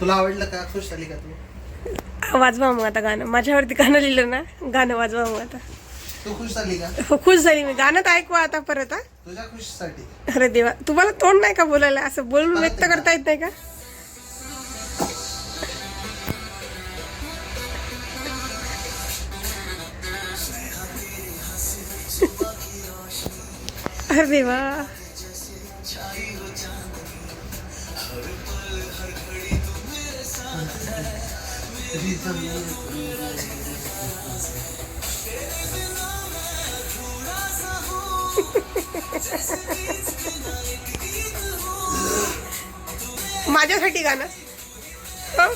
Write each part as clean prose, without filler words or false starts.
तुला आवडलं का? खुश झाली का तू? वाजवा मग आता गाणं. माझ्यावरती गाणं लिहिलं ना, गाणं वाजवा मग आता. तू खुश झाली का? हो, खुश झाली मी. गाणं तर ऐकवा आता परत. हा, तुझ्या खुशीसाठी. अरे देवा, तुम्हाला तोंड नाही का बोलायला? असं बोलून व्यक्त करता येत नाही का? अरे देवा, माझ्यासाठी गाणं. हं?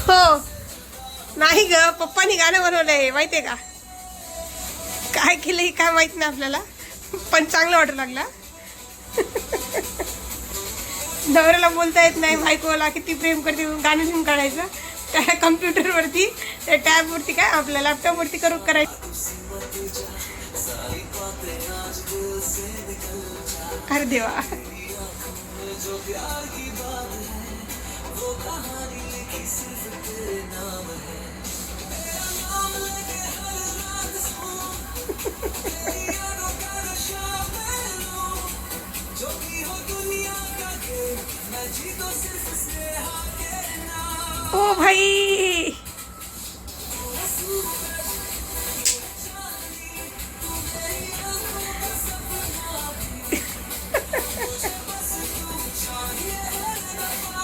हो, नाही ग, पप्पानी गाणं बनवलंय माहितीये का? काय केलंय काय माहित नाही आपल्याला, पण चांगलं वाटू लागला. नवऱ्याला बोलता येत नाही, बायकोला किती प्रेम करते गाणं लिहून काढायचं त्या कम्प्युटरवरती, त्या टॅबवरती, काय आपल्या लॅपटॉपवरती करायचं. अरे देवा, ओ भाई,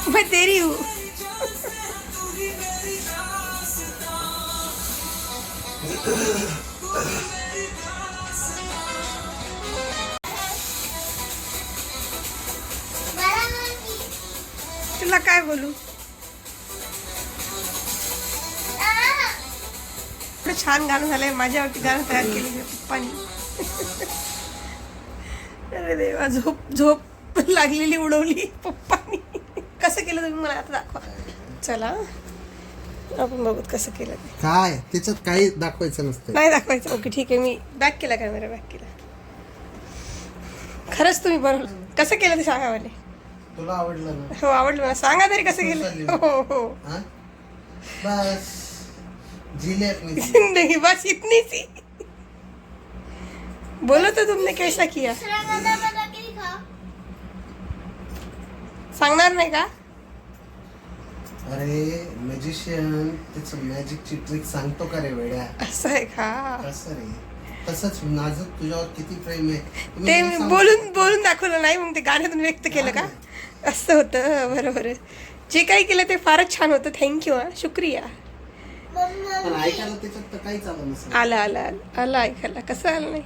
मैं तेरी हूँ. तुला काय बोलू? छान गाणं झालंय. माझ्यावरती गाणं तयार केलं पप्पानी. अरे देवा, झोप लागलेली उडवली पप्पानी. कसं केलं तुम्ही मला आता दाखवा. चला आपण बघूत कसं केलं ते. काय त्याच्यात काही दाखवायचं नसतं. नाही दाखवायचं. ओके ठीक आहे, मी बॅक केला, कॅमेरा बॅक केला. खरंच तुम्ही बनवलं? कसं केलं ते सांगा मला. तुला आवडलं ना? हो, आवडलं मला. सांगा तरी कसं केलं. हो हो, बस जिले जिंदगी बस इतनी सी. बोलो तो तुमने कैसा किया. सांगणार नाही का? अरे मॅजिशियन त्याचं मॅजिकची ट्रिक सांगतो का रे वेड्या? असं आहे का? कसं रे? तसंच नाजूक तुझ्यावर किती प्रेम आहे ते मी बोलून दाखवलं नाही, मग ते गाण्यातून व्यक्त केलं का? असं होतं. बरोबर आहे. जे काही केलं ते फारच छान होतं. थँक्यू. शुक्रिया. पण ऐकायला त्याच्यात तर काहीच आलं नसेल. आलं ऐकायला. कसं आलं नाही?